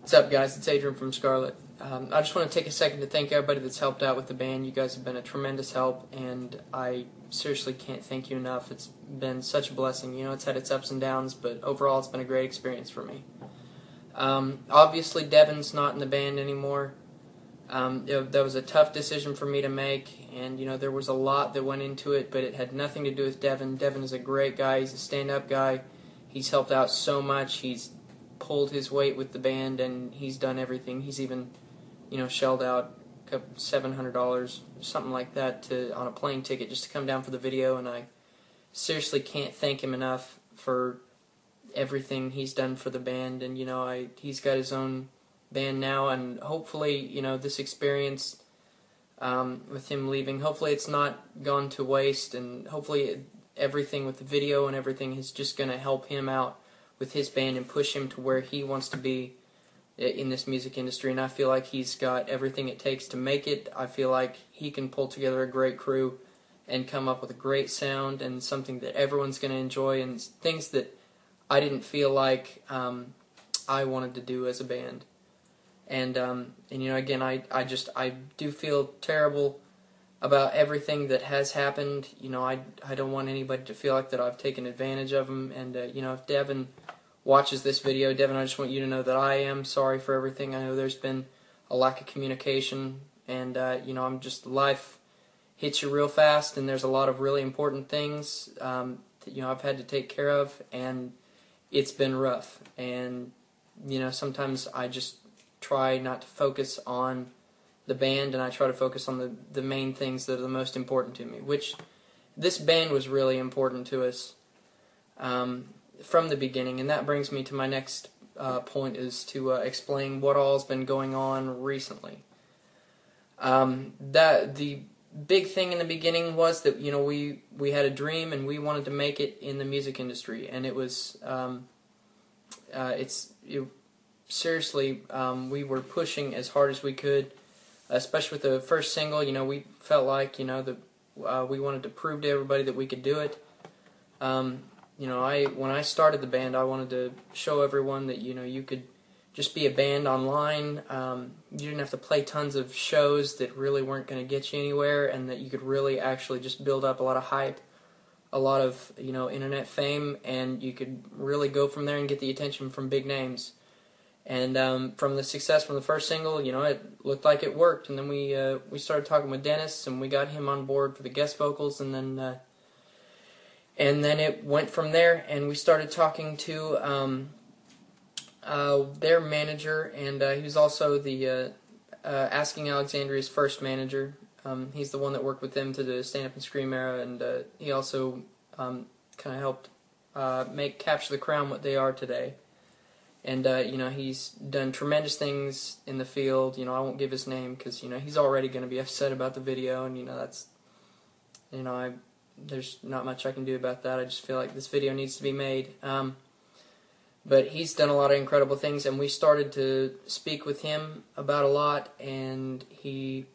What's up, guys? It's Adrian from SKARLETT. I just want to take a second to thank everybody that's helped out with the band. You guys have been a tremendous help, and I seriously can't thank you enough. It's been such a blessing. You know, it's had its ups and downs, but overall it's been a great experience for me. Obviously, Devon's not in the band anymore. That was a tough decision for me to make, and you know, there was a lot that went into it, but it had nothing to do with Devon. Devon is a great guy. He's a stand-up guy. He's helped out so much. He's pulled his weight with the band, and he's done everything. He's even, you know, shelled out $700, something like that, on a plane ticket just to come down for the video, and I seriously can't thank him enough for everything he's done for the band. And you know, he's got his own band now, and hopefully, you know, this experience with him leaving, hopefully it's not gone to waste, and hopefully everything with the video and everything is just going to help him out with his band and push him to where he wants to be in this music industry. And I feel like he's got everything it takes to make it. I feel like he can pull together a great crew and come up with a great sound and something that everyone's going to enjoy, and things that I didn't feel like I wanted to do as a band. And you know, again, I do feel terrible about everything that has happened. You know, I don't want anybody to feel like that I've taken advantage of him. And you know, if Devon watches this video, Devon, I just want you to know that I am sorry for everything. I know there's been a lack of communication, and you know, life hits you real fast, and there's a lot of really important things that, you know, I've had to take care of, and it's been rough. And you know, sometimes I just try not to focus on the band, and I try to focus on the main things that are the most important to me, which this band was really important to us from the beginning. And that brings me to my next point, is to explain what all's been going on recently. The big thing in the beginning was that, you know, we had a dream, and we wanted to make it in the music industry, and it was seriously, we were pushing as hard as we could, especially with the first single. You know, we felt like, you know, that we wanted to prove to everybody that we could do it. You know, when I started the band, I wanted to show everyone that, you know, you could just be a band online. You didn't have to play tons of shows that really weren't going to get you anywhere, and that you could really actually just build up a lot of hype, a lot of, you know, internet fame, and you could really go from there and get the attention from big names. And from the success from the first single, you know, it looked like it worked. And then we started talking with Dennis, and we got him on board for the guest vocals, and then it went from there. And we started talking to their manager, and he was also the Asking Alexandria's first manager. He's the one that worked with them to the Stand Up and Scream era, and he also kind of helped make Capture the Crown what they are today. And you know, he's done tremendous things in the field. You know, I won't give his name because, you know, he's already going to be upset about the video, and you know, that's, you know, there's not much I can do about that. I just feel like this video needs to be made. But he's done a lot of incredible things, and we started to speak with him about a lot, and he,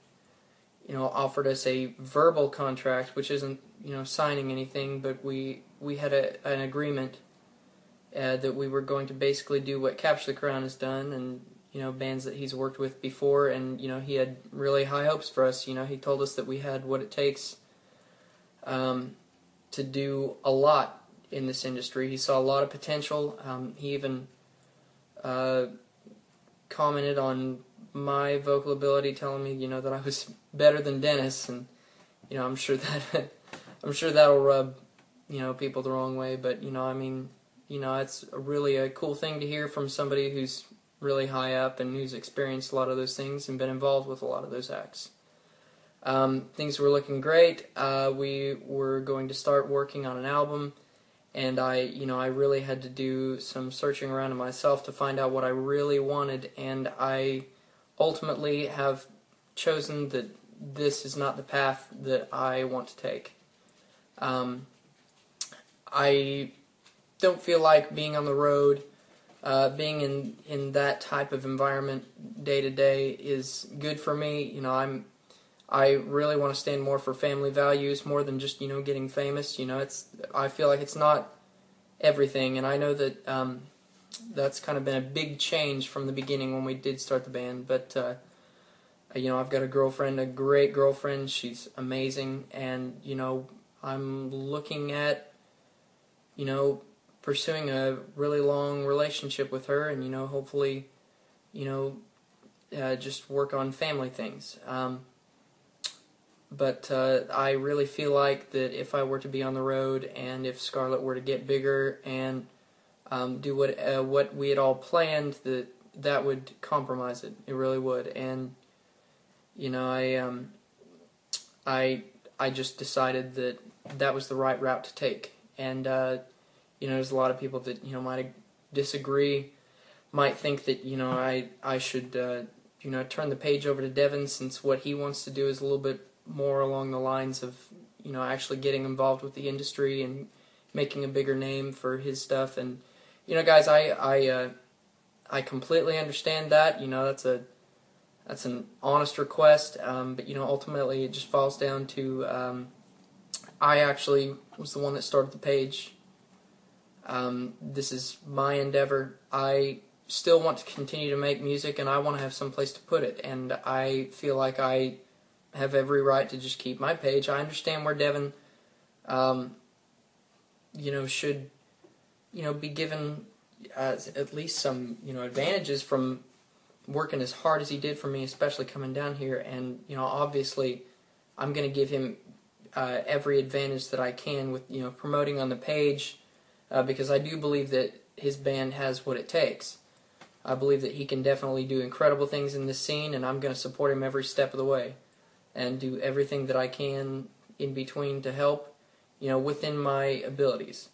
you know, offered us a verbal contract, which isn't, you know, signing anything, but we had an agreement that we were going to basically do what Capture the Crown has done, and, you know, bands that he's worked with before. And you know, he had really high hopes for us. You know, he told us that we had what it takes to do a lot in this industry. He saw a lot of potential. He even commented on my vocal ability, telling me, you know, that I was better than Dennis, and you know, I'm sure that'll rub, you know, people the wrong way. But you know, I mean, you know, it's really a cool thing to hear from somebody who's really high up and who's experienced a lot of those things and been involved with a lot of those acts. Things were looking great. We were going to start working on an album, and I really had to do some searching around in myself to find out what I really wanted, and I ultimately have chosen that this is not the path that I want to take. I don't feel like being on the road, being in that type of environment day to day is good for me. You know, I really want to stand more for family values more than just, you know, getting famous. You know, I feel like it's not everything, and I know that that's kind of been a big change from the beginning when we did start the band. But I've got a girlfriend, a great girlfriend. She's amazing, and I'm looking at pursuing a really long relationship with her, and hopefully just work on family things. But I really feel like that if I were to be on the road, and if SKARLETT were to get bigger and do what we had all planned, that would compromise it. It really would. And I just decided that was the right route to take. And there's a lot of people that might disagree, might think that I should turn the page over to Devon, since what he wants to do is a little bit more along the lines of actually getting involved with the industry and making a bigger name for his stuff. And guys, I completely understand that. That's an honest request, but ultimately it just falls down to I actually was the one that started the page. This is my endeavor. I still want to continue to make music, and I want to have some place to put it, and I feel like I have every right to just keep my page. I understand where Devon should be given at least some advantages from working as hard as he did for me, especially coming down here. And obviously I'm going to give him every advantage that I can with promoting on the page, because I do believe that his band has what it takes. I believe that he can definitely do incredible things in this scene, and I'm going to support him every step of the way and do everything that I can in between to help within my abilities.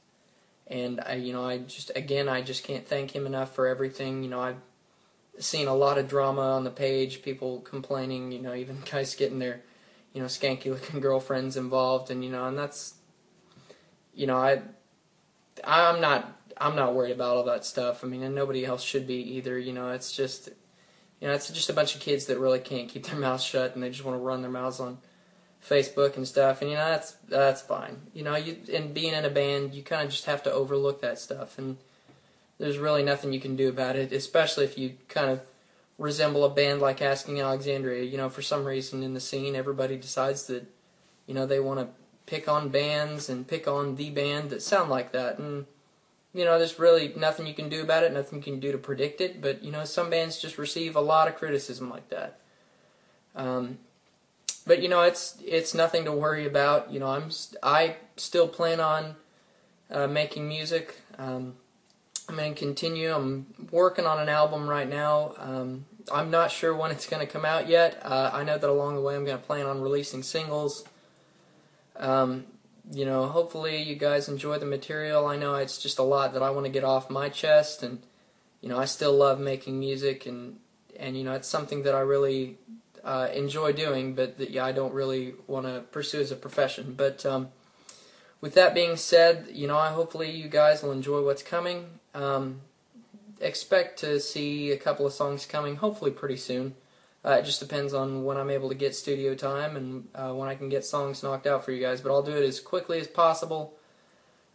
And I just can't thank him enough for everything. I've seen a lot of drama on the page, people complaining, even guys getting their skanky looking girlfriends involved, and and that's I'm not worried about all that stuff. I mean, and nobody else should be either. It's just it's just a bunch of kids that really can't keep their mouths shut, and they just want to run their mouths on Facebook and stuff, and that's fine. And being in a band, you kind of just have to overlook that stuff, and there's really nothing you can do about it, especially if you kind of resemble a band like Asking Alexandria. For some reason in the scene, everybody decides that they want to pick on bands and pick on the band that sound like that, and there's really nothing you can do about it, nothing you can do to predict it. But some bands just receive a lot of criticism like that. But it's nothing to worry about. I still plan on making music. I'm going to continue. I'm working on an album right now. I'm not sure when it's going to come out yet. I know that along the way I'm going to plan on releasing singles. Hopefully you guys enjoy the material. I know it's just a lot that I want to get off my chest, and I still love making music, and it's something that I really enjoy doing, but that I don't really want to pursue as a profession. But with that being said, hopefully you guys will enjoy what's coming. Expect to see a couple of songs coming, hopefully pretty soon. It just depends on when I'm able to get studio time and when I can get songs knocked out for you guys. But I'll do it as quickly as possible.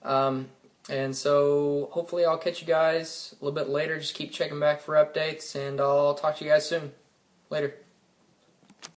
And so hopefully I'll catch you guys a little bit later. Just keep checking back for updates, and I'll talk to you guys soon. Later.